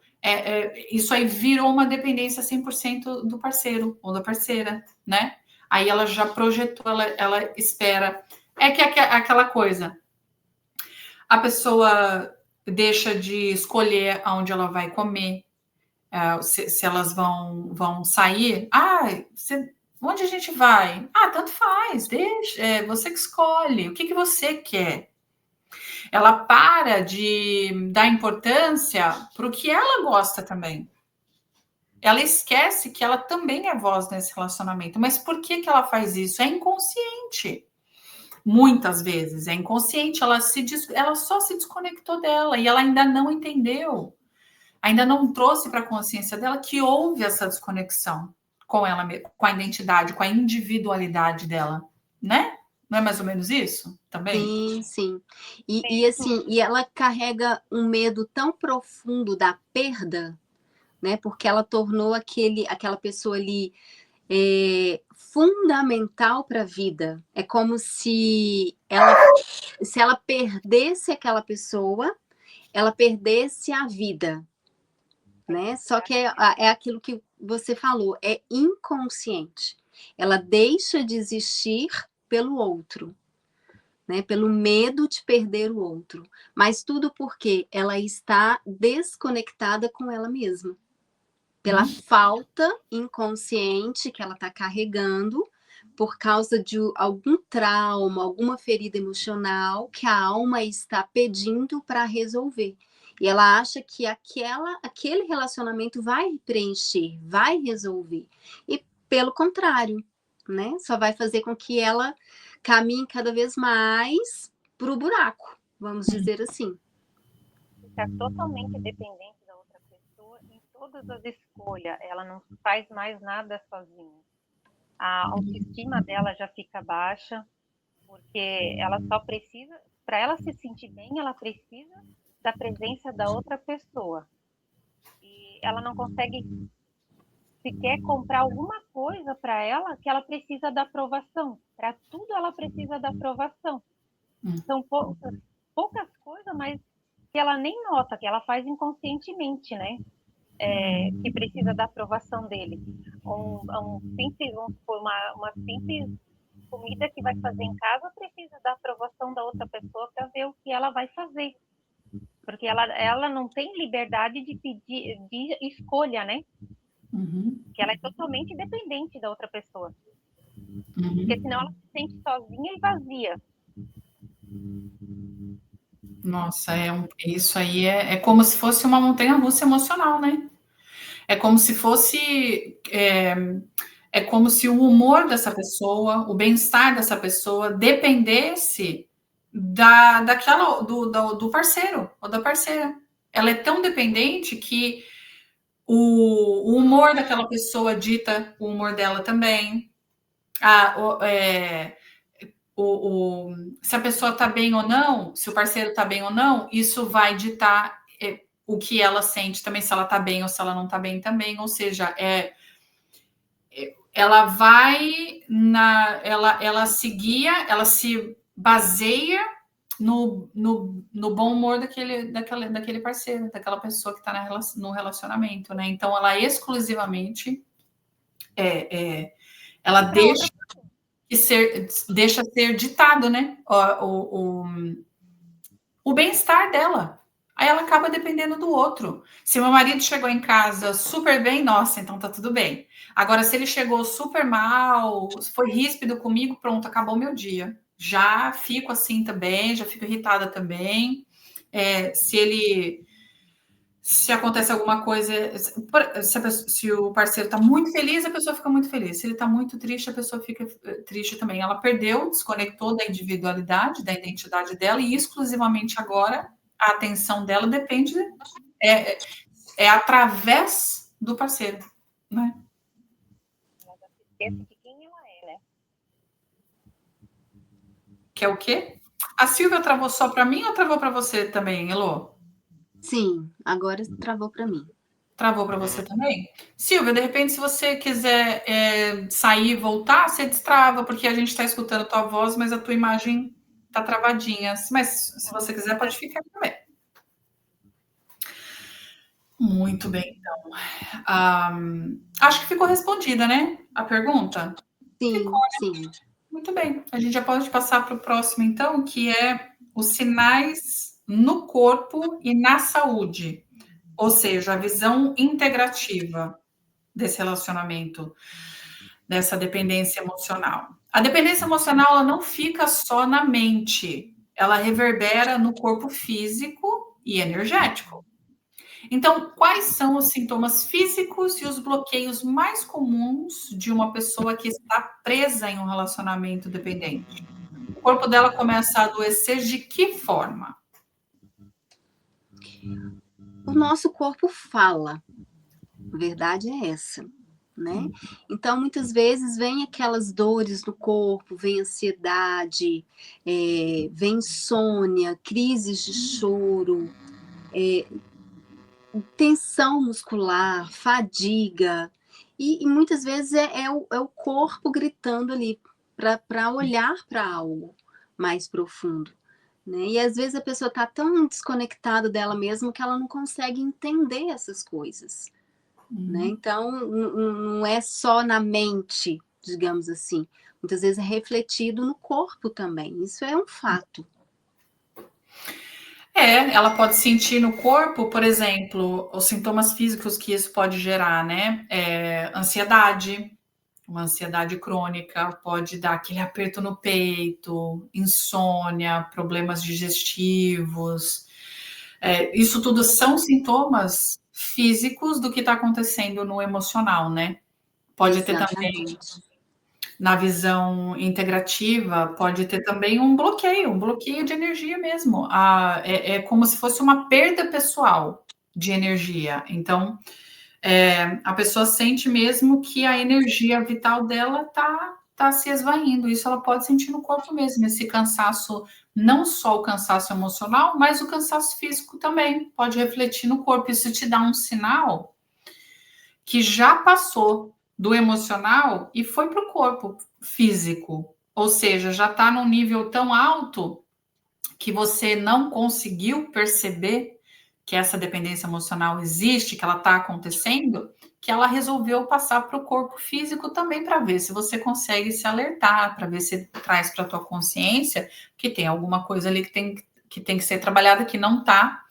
isso aí virou uma dependência 100% do parceiro ou da parceira, né? Aí ela já projetou, ela espera. É que aquela coisa, a pessoa deixa de escolher aonde ela vai comer, se elas vão sair. Onde a gente vai? Tanto faz, deixa, você que escolhe, o que você quer. Ela para de dar importância para o que ela gosta também. ela esquece que ela também é voz nesse relacionamento. Mas por que ela faz isso? É inconsciente. Muitas vezes é inconsciente, ela só se desconectou dela e ela ainda não entendeu, ainda não trouxe para a consciência dela que houve essa desconexão com ela, com a identidade, com a individualidade dela, né? Não é mais ou menos isso também? Sim, sim. E assim, e ela carrega um medo tão profundo da perda, né? Porque ela tornou aquela pessoa ali fundamental para a vida. É como se ela perdesse aquela pessoa, ela perdesse a vida, né? Só que é aquilo que você falou, é inconsciente. Ela deixa de existir pelo outro, né? Pelo medo de perder o outro. Mas tudo porque ela está desconectada com ela mesma. Pela falta inconsciente que ela está carregando por causa de algum trauma, alguma ferida emocional que a alma está pedindo para resolver. E ela acha que aquele relacionamento vai preencher, vai resolver. E pelo contrário, né? Só vai fazer com que ela caminhe cada vez mais para o buraco, vamos dizer assim. Ficar totalmente dependente da outra pessoa em todas as escolhas. Ela não faz mais nada sozinha. A autoestima dela já fica baixa, porque ela só precisa, para ela se sentir bem, ela precisa da presença da outra pessoa. E ela não consegue sequer comprar alguma coisa para ela que ela precisa da aprovação. Para tudo ela precisa da aprovação. São poucas coisas, mas que ela nem nota, que ela faz inconscientemente, né? Que precisa da aprovação dele. Uma simples comida que vai fazer em casa precisa da aprovação da outra pessoa para ver o que ela vai fazer. Porque ela não tem liberdade de pedir, de escolha, né? Que ela é totalmente dependente da outra pessoa. Porque senão ela se sente sozinha e vazia. Nossa, isso aí é como se fosse uma montanha-russa emocional, né? É como se fosse. É como se o humor dessa pessoa, o bem-estar dessa pessoa dependesse do parceiro ou da parceira. Ela é tão dependente que o humor daquela pessoa dita o humor dela também. Se a pessoa está bem ou não, se o parceiro está bem ou não, isso vai ditar o que ela sente também, se ela está bem ou se ela não está bem também. Ou seja, ela vai ela se baseia no bom humor daquele parceiro, daquela pessoa que está no relacionamento, né? Então ela exclusivamente ela deixa ser ditado, né? O bem-estar dela. Aí ela acaba dependendo do outro. Se meu marido chegou em casa super bem, nossa, então tá tudo bem. Agora, se ele chegou super mal, foi ríspido comigo, pronto, acabou meu dia. Já fico assim também, já fico irritada também. Se acontece alguma coisa, se o parceiro está muito feliz, a pessoa fica muito feliz. Se ele está muito triste, a pessoa fica triste também. Ela desconectou da individualidade, da identidade dela, e exclusivamente agora a atenção dela depende, através do parceiro, né? Ela já se esquece de quem ela é, né? Que é o quê? A Silvia travou só para mim ou travou para você também, Elô? Sim, agora travou para mim. Travou para você também? Silvia, de repente, se você quiser sair e voltar, você destrava, porque a gente está escutando a tua voz, mas a tua imagem está travadinha. Mas se você quiser, pode ficar também. Muito bem, então. Acho que ficou respondida, né? A pergunta? Sim, ficou, né? Sim. Muito bem. A gente já pode passar para o próximo, então, que é os sinais no corpo e na saúde. Ou seja, a visão integrativa desse relacionamento, dessa dependência emocional. A dependência emocional, ela não fica só na mente, ela reverbera no corpo físico e energético. Então, quais são os sintomas físicos e os bloqueios mais comuns de uma pessoa que está presa em um relacionamento dependente? O corpo dela começa a adoecer de que forma? O nosso corpo fala, a verdade é essa, né? Então, muitas vezes vem aquelas dores no corpo, vem ansiedade, vem insônia, crises de choro, tensão muscular, fadiga, e muitas vezes é o corpo gritando ali para olhar para algo mais profundo. Né? E às vezes a pessoa está tão desconectada dela mesma que ela não consegue entender essas coisas. Né? Então, não é só na mente, digamos assim. Muitas vezes é refletido no corpo também. Isso é um fato. Ela pode sentir no corpo, por exemplo, os sintomas físicos que isso pode gerar, né? Ansiedade, uma ansiedade crônica, pode dar aquele aperto no peito, insônia, problemas digestivos. Isso tudo são sintomas físicos do que está acontecendo no emocional, né? Pode ter também, na visão integrativa, pode ter também um bloqueio de energia mesmo. É como se fosse uma perda pessoal de energia. Então, a pessoa sente mesmo que a energia vital dela tá se esvaindo. Isso ela pode sentir no corpo mesmo, esse cansaço, não só o cansaço emocional, mas o cansaço físico também pode refletir no corpo. Isso te dá um sinal que já passou do emocional e foi para o corpo físico. Ou seja, já está num nível tão alto que você não conseguiu perceber que essa dependência emocional existe, que ela está acontecendo, que ela resolveu passar para o corpo físico também para ver se você consegue se alertar, para ver se traz para a tua consciência que tem alguma coisa ali que tem que ser trabalhada que não tá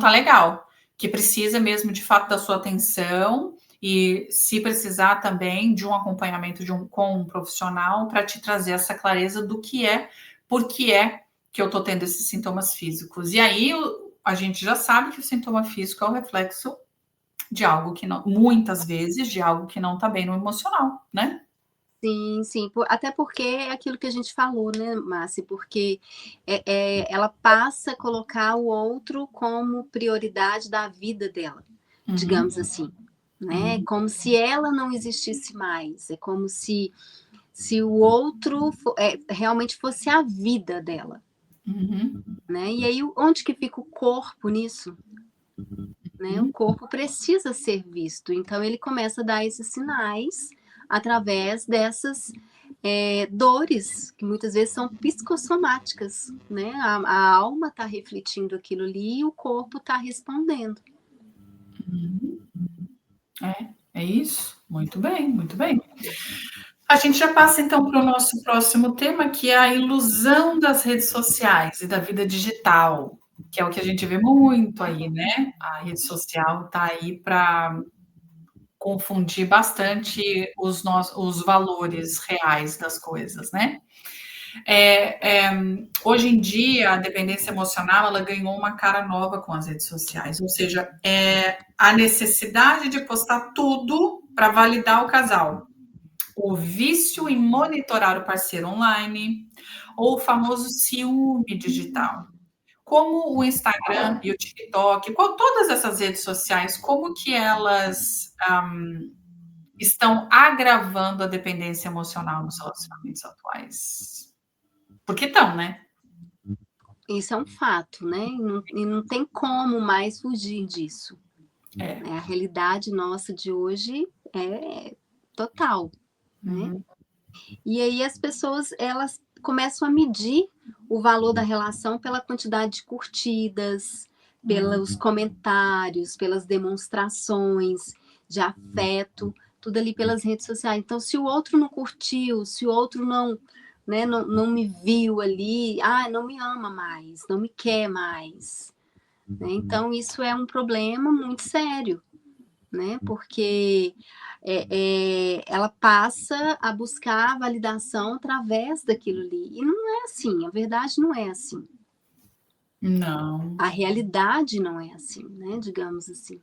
legal, que precisa mesmo de fato da sua atenção e se precisar também de um acompanhamento com um profissional para te trazer essa clareza do que é, por que é que eu tô tendo esses sintomas físicos. E aí a gente já sabe que o sintoma físico é o reflexo de algo que não, muitas vezes, de algo que não tá bem no emocional, né? Sim, sim. Até porque é aquilo que a gente falou, né, Márcia? Porque ela passa a colocar o outro como prioridade da vida dela, digamos assim. Né? Como se ela não existisse mais. É como se o outro realmente fosse a vida dela. Né? E aí, onde que fica o corpo nisso? Né? O corpo precisa ser visto. Então, ele começa a dar esses sinais através dessas dores, que muitas vezes são psicossomáticas. Né? A alma está refletindo aquilo ali e o corpo está respondendo. É isso. Muito bem, muito bem. A gente já passa então para o nosso próximo tema, que é a ilusão das redes sociais e da vida digital, que é o que a gente vê muito aí, né? A rede social está aí para confundir bastante os valores reais das coisas, né? Hoje em dia, a dependência emocional ela ganhou uma cara nova com as redes sociais, ou seja, a necessidade de postar tudo para validar o casal, o vício em monitorar o parceiro online, ou o famoso ciúme digital. Como o Instagram e o TikTok, todas essas redes sociais, como que elas estão agravando a dependência emocional nos relacionamentos atuais? Porque estão, né? Isso é um fato, né? E não tem como mais fugir disso. A realidade nossa de hoje é total, né? E aí as pessoas, elas começam a medir o valor da relação pela quantidade de curtidas, pelos comentários, pelas demonstrações de afeto, tudo ali pelas redes sociais. Então, se o outro não curtiu, se o outro não me viu ali, não me ama mais, não me quer mais. Né? Então, isso é um problema muito sério, né? Porque ela passa a buscar a validação através daquilo ali. E não é assim, a verdade não é assim. Não. A realidade não é assim, né? Digamos assim.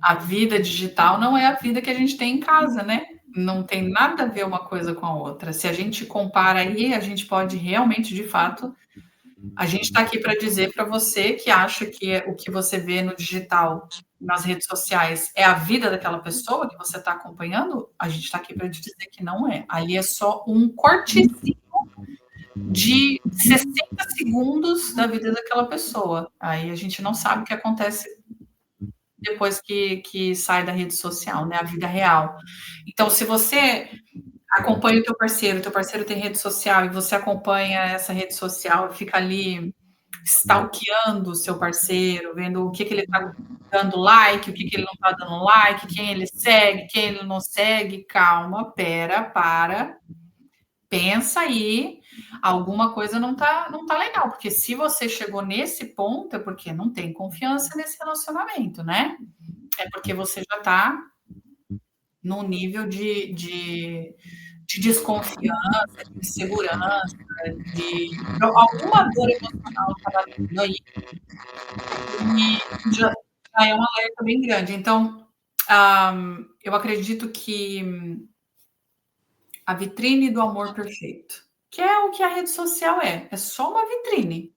A vida digital não é a vida que a gente tem em casa, né? Não tem nada a ver uma coisa com a outra. Se a gente compara aí, a gente pode realmente, de fato, a gente está aqui para dizer para você que acha que o que você vê no digital, nas redes sociais, é a vida daquela pessoa que você está acompanhando, a gente está aqui para te dizer que não é. Ali é só um cortezinho de 60 segundos da vida daquela pessoa. Aí a gente não sabe o que acontece depois que sai da rede social, né? A vida real. Então, se você acompanha o teu parceiro tem rede social e você acompanha essa rede social e fica ali stalkeando o seu parceiro, vendo o que ele está dando like, o que ele não está dando like, quem ele segue, quem ele não segue, calma, para, pensa aí, alguma coisa não tá legal, porque se você chegou nesse ponto é porque não tem confiança nesse relacionamento, né? É porque você já está num nível de desconfiança, de insegurança, de alguma dor emocional está batendo aí, e já é um alerta bem grande. Então, eu acredito que a vitrine do amor perfeito, que é o que a rede social é só uma vitrine.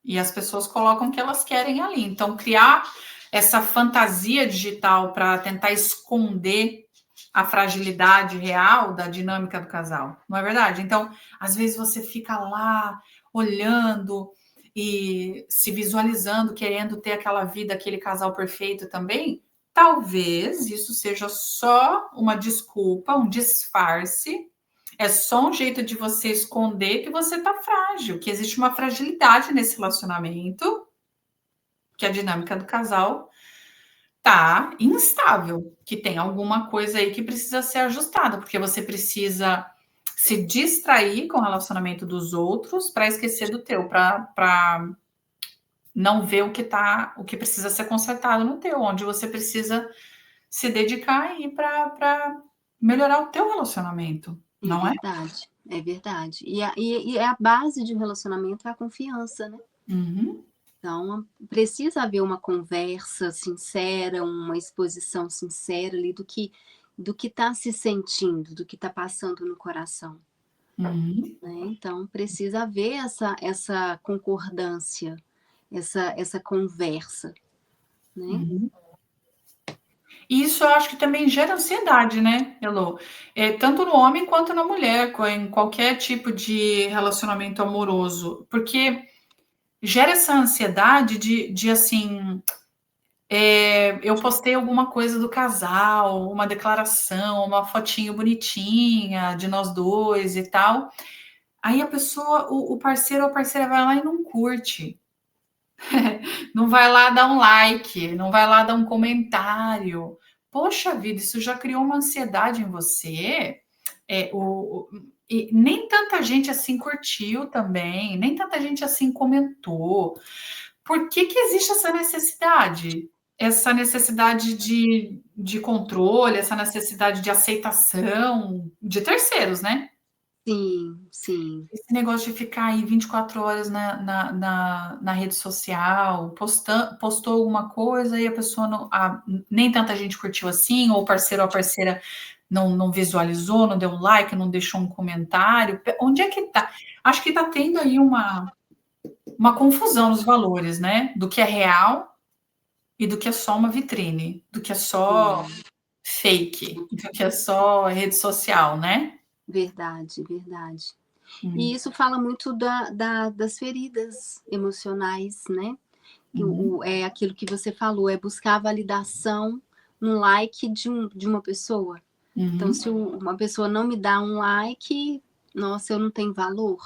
E as pessoas colocam o que elas querem ali. Então, criar essa fantasia digital para tentar esconder a fragilidade real da dinâmica do casal, não é verdade? Então, às vezes você fica lá olhando e se visualizando, querendo ter aquela vida, aquele casal perfeito também. Talvez isso seja só uma desculpa, um disfarce, é só um jeito de você esconder que você tá frágil, que existe uma fragilidade nesse relacionamento, que a dinâmica do casal tá instável, que tem alguma coisa aí que precisa ser ajustada, porque você precisa se distrair com o relacionamento dos outros para esquecer do teu, para não ver o que precisa ser consertado no teu, onde você precisa se dedicar aí para melhorar o teu relacionamento, É não é? verdade, é verdade. E a base de um relacionamento é a confiança, né? Uhum. Então, precisa haver uma conversa sincera, uma exposição sincera ali do que está se sentindo, do que está passando no coração, Uhum. né? Então, precisa haver essa concordância, essa conversa, né? Uhum. E isso eu acho que também gera ansiedade, né, Elô? Tanto no homem quanto na mulher, em qualquer tipo de relacionamento amoroso, porque gera essa ansiedade de assim, eu postei alguma coisa do casal, uma declaração, uma fotinho bonitinha de nós dois e tal. Aí a pessoa, o parceiro ou a parceira vai lá e não curte. Não vai lá dar um like, não vai lá dar um comentário. Poxa vida, isso já criou uma ansiedade em você. E nem tanta gente assim curtiu também, nem tanta gente assim comentou. Por que que existe essa necessidade? Essa necessidade de controle, essa necessidade de aceitação de terceiros, né? Sim, sim. Esse negócio de ficar aí 24 horas na rede social, postou alguma coisa e a pessoa não, nem tanta gente curtiu assim, ou o parceiro ou a parceira não visualizou, não deu um like, não deixou um comentário. Onde é que tá? Acho que tá tendo aí uma confusão nos valores, né? Do que é real e do que é só uma vitrine, do que é só fake, do que é só rede social, né? Verdade, verdade. E Hum. isso fala muito das feridas emocionais, né? Uhum. É aquilo que você falou, é buscar a validação no like de uma pessoa. Então, Uhum. se uma pessoa não me dá um like, nossa, eu não tenho valor,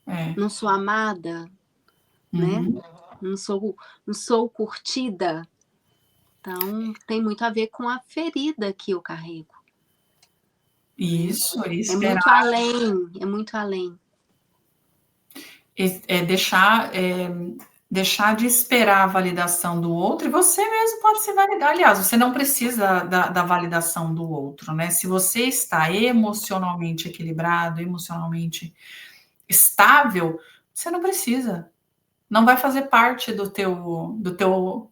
É. não sou amada, né? Uhum. Não sou curtida. Então, tem muito a ver com a ferida que eu carrego, né? Isso, e É esperar, muito além, é muito além. é deixar de esperar a validação do outro, e você mesmo pode se validar. Aliás, você não precisa da validação do outro, né? Se você está emocionalmente equilibrado, emocionalmente estável, Você não precisa. Não vai fazer parte do teu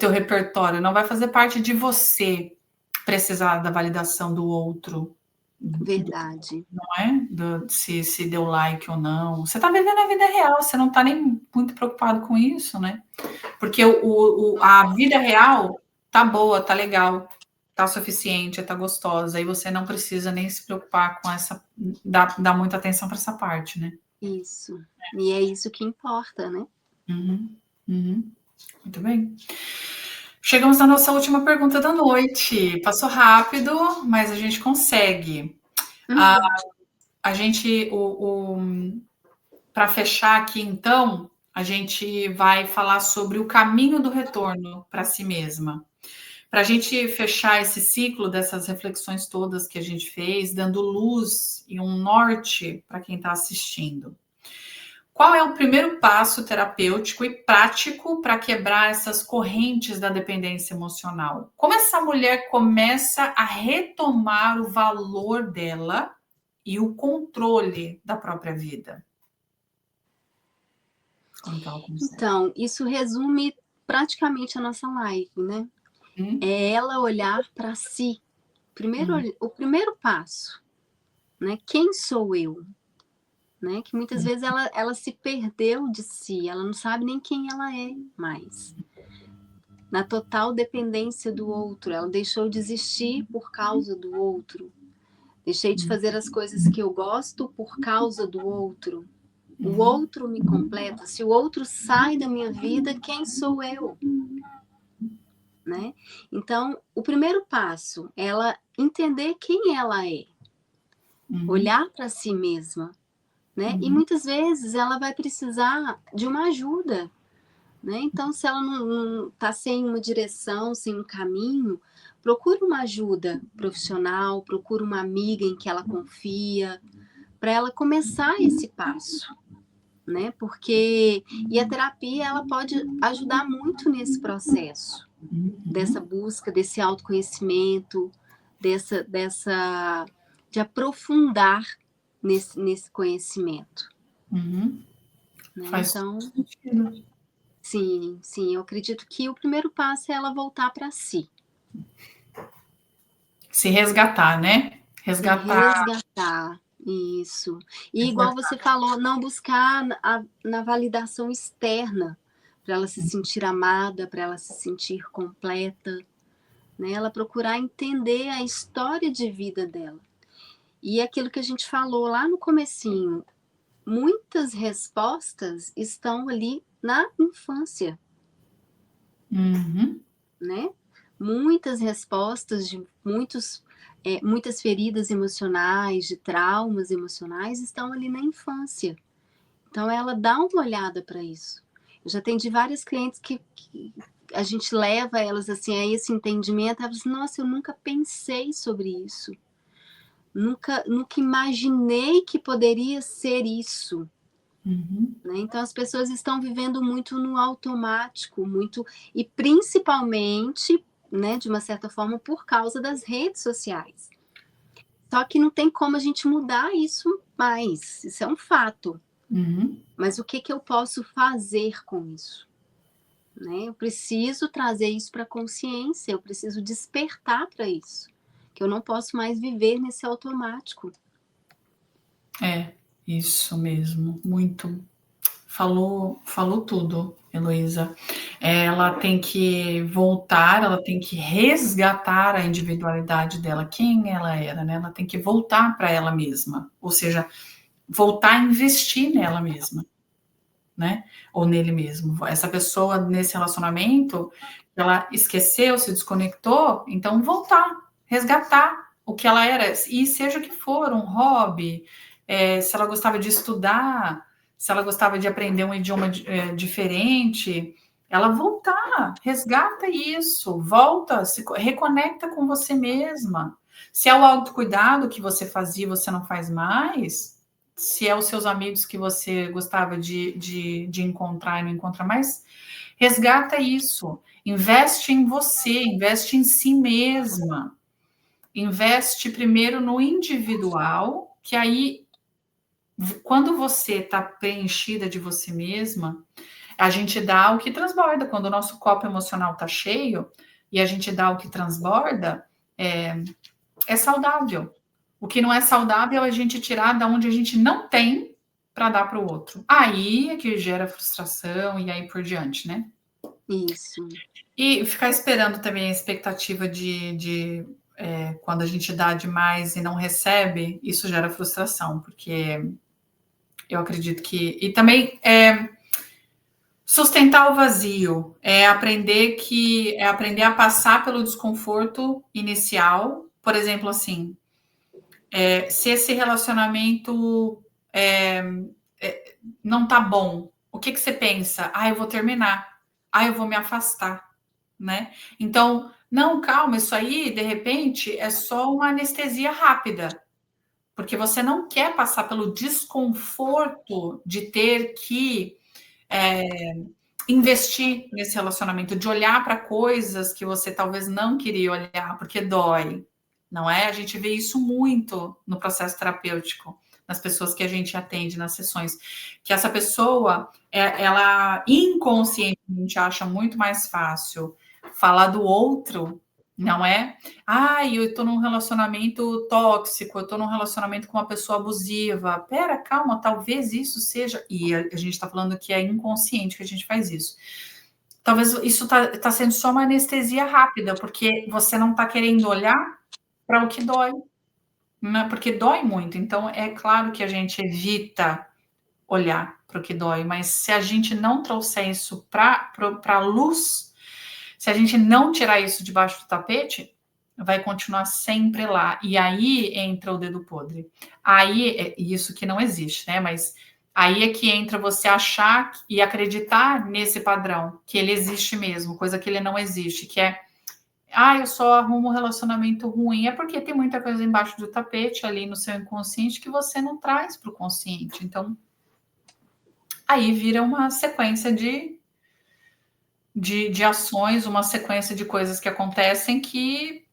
repertório, não vai fazer parte de você precisar da validação do outro. Verdade. Não é? Se deu like ou não. Você está vivendo a vida real, você não está nem muito preocupado com isso, né? Porque a vida real tá boa, tá legal, tá suficiente, tá gostosa, e você não precisa nem se preocupar com essa, dar muita atenção para essa parte, né? Isso. E é isso que importa, né? Muito bem. Chegamos na nossa última pergunta da noite. Passou rápido, mas a gente consegue. A gente, para fechar aqui, então, a gente vai falar sobre o caminho do retorno para si mesma. Para a gente fechar esse ciclo dessas reflexões todas que a gente fez, dando luz e um norte para quem está assistindo. Qual é o primeiro passo terapêutico e prático para quebrar essas correntes da dependência emocional? Como essa mulher começa a retomar o valor dela e o controle da própria vida? Então, isso resume praticamente a nossa live, né? É ela olhar para si. O primeiro passo, né? Quem sou eu? Né? Que muitas vezes ela se perdeu de si, ela não sabe nem quem ela é mais. Na total dependência do outro, ela deixou de existir por causa do outro. Deixei de fazer as coisas que eu gosto por causa do outro. O outro me completa. Se o outro sai da minha vida, quem sou eu? Né? Então, o primeiro passo é ela entender quem ela é. Olhar para si mesma. Né? E muitas vezes ela vai precisar de uma ajuda. Né? Então, se ela não está sem uma direção, sem um caminho, procure uma ajuda profissional, procure uma amiga em que ela confia, para ela começar esse passo. Né? Porque e a terapia ela pode ajudar muito nesse processo, dessa busca, desse autoconhecimento, de aprofundar nesse conhecimento. Né? Faz então, sentido. Sim, eu acredito que o primeiro passo é ela voltar para si. Se resgatar, né? Resgatar, isso. E igual você falou, não buscar na validação externa, para ela se sentir amada, para ela se sentir completa, né? Ela procurar entender a história de vida dela. E aquilo que a gente falou lá no comecinho, muitas respostas estão ali na infância. Né? Muitas respostas de muitas feridas emocionais, de traumas emocionais estão ali na infância. Então ela dá uma olhada para isso. Eu já atendi várias clientes que a gente leva elas assim a esse entendimento, elas dizem, nossa, eu nunca pensei sobre isso. Nunca imaginei que poderia ser isso. Né? Então as pessoas estão vivendo muito no automático, e principalmente, né, de uma certa forma, por causa das redes sociais. Só que não tem como a gente mudar isso mais, isso é um fato. Mas o que eu posso fazer com isso? Né? Eu preciso trazer isso para a consciência, eu preciso despertar para isso, que eu não posso mais viver nesse automático. É, isso mesmo, muito. Falou tudo, Heloísa. Ela tem que voltar, ela tem que resgatar a individualidade dela, quem ela era, né? Ela tem que voltar para ela mesma, ou seja, voltar a investir nela mesma, né? Ou nele mesmo. Essa pessoa nesse relacionamento, ela esqueceu, se desconectou, então voltar, resgatar o que ela era, e seja o que for, um hobby, se ela gostava de estudar, se ela gostava de aprender um idioma diferente, ela voltar, resgata isso, volta, se reconecta com você mesma. Se é o autocuidado que você fazia, você não faz mais, se é os seus amigos que você gostava de encontrar e não encontra mais, resgata isso, investe em você, investe em si mesma, investe primeiro no individual, que aí quando você está preenchida de você mesma, a gente dá o que transborda. Quando o nosso copo emocional está cheio e a gente dá o que transborda, é saudável. O que não é saudável é a gente tirar da onde a gente não tem para dar para o outro. Aí é que gera frustração e aí por diante, né? Isso. E ficar esperando também a expectativa de quando a gente dá demais e não recebe, isso gera frustração, porque eu acredito que... E também sustentar o vazio, é aprender a passar pelo desconforto inicial. Por exemplo, assim, se esse relacionamento não tá bom, o que você pensa? Eu vou terminar. Eu vou me afastar, né? Então, não, calma, isso aí, de repente, é só uma anestesia rápida. Porque você não quer passar pelo desconforto de ter que investir nesse relacionamento, de olhar para coisas que você talvez não queria olhar, porque dói, não é? A gente vê isso muito no processo terapêutico, nas pessoas que a gente atende nas sessões, que essa pessoa, ela inconscientemente acha muito mais fácil falar do outro, não é? Eu estou num relacionamento tóxico, eu estou num relacionamento com uma pessoa abusiva. Pera, calma, talvez isso seja... E a gente está falando que é inconsciente que a gente faz isso. Talvez isso tá sendo só uma anestesia rápida, porque você não está querendo olhar para o que dói, né? Porque dói muito. Então, é claro que a gente evita olhar para o que dói, mas se a gente não trouxer isso para a luz, se a gente não tirar isso debaixo do tapete, vai continuar sempre lá. E aí entra o dedo podre. Aí é isso que não existe, né? Mas aí é que entra você achar e acreditar nesse padrão, que ele existe mesmo, coisa que ele não existe, que é eu só arrumo um relacionamento ruim. É porque tem muita coisa embaixo do tapete ali no seu inconsciente que você não traz para o consciente. Então, aí vira uma sequência de ações, uma sequência de coisas que acontecem que,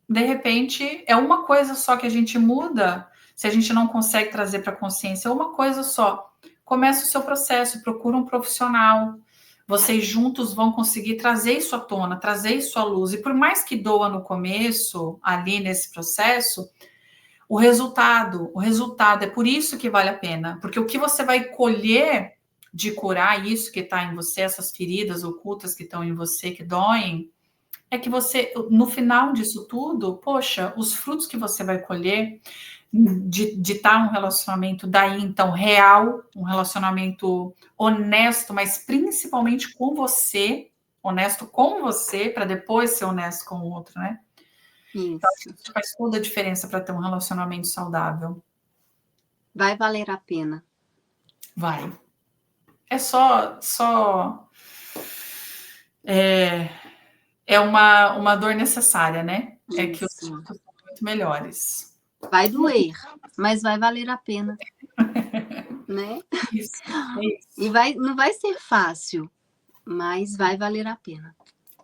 de repente, é uma coisa só que a gente muda, se a gente não consegue trazer para a consciência, é uma coisa só. Começa o seu processo, procura um profissional, vocês juntos vão conseguir trazer isso à tona, trazer isso à luz. E por mais que doa no começo, ali nesse processo, o resultado é por isso que vale a pena, porque o que você vai colher de curar isso que está em você, essas feridas ocultas que estão em você, que doem, é que você, no final disso tudo, poxa, os frutos que você vai colher de estar num relacionamento daí, então, real, um relacionamento honesto, mas principalmente com você, honesto com você, para depois ser honesto com o outro, né? Então, isso faz toda a diferença para ter um relacionamento saudável. Vai valer a pena. Vai. É só uma dor necessária, né? Isso. É que os frutos são muito melhores. Vai doer, mas vai valer a pena. Né? Isso. E não vai ser fácil, mas vai valer a pena.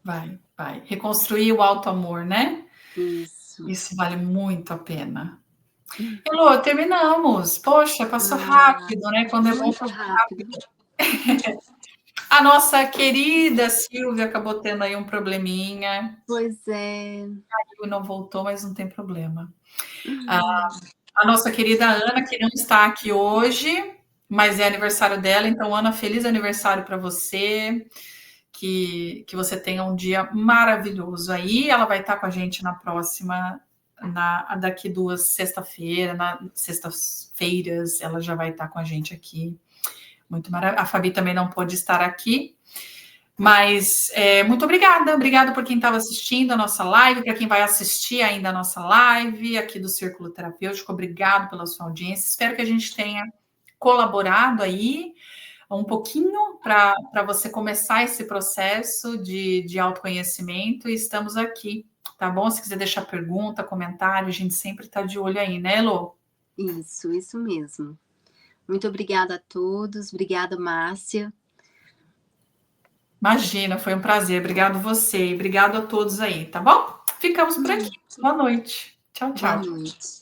Vai. Reconstruir o auto-amor, né? Isso vale muito a pena. Elô, terminamos. Poxa, passou rápido, né? Quando é bom, passou rápido. A nossa querida Silvia acabou tendo aí um probleminha. Pois é. Caiu e não voltou, mas não tem problema. A nossa querida Ana, que não está aqui hoje, mas é aniversário dela. Então, Ana, feliz aniversário para você. Que você tenha um dia maravilhoso aí. Ela vai estar com a gente na próxima, daqui 2 sextas-feiras, ela já vai estar com a gente aqui. Muito maravilhoso. A Fabi também não pôde estar aqui, mas muito obrigada por quem estava assistindo a nossa live, para quem vai assistir ainda a nossa live aqui do Círculo Terapêutico, obrigado pela sua audiência, espero que a gente tenha colaborado aí um pouquinho para você começar esse processo de autoconhecimento, e estamos aqui, tá bom? Se quiser deixar pergunta, comentário, a gente sempre está de olho aí, né, Elô? Isso mesmo. Muito obrigada a todos, obrigada, Márcia. Imagina, foi um prazer, obrigado você, obrigado a todos aí, tá bom? Ficamos por aqui, boa noite. Tchau. Boa noite.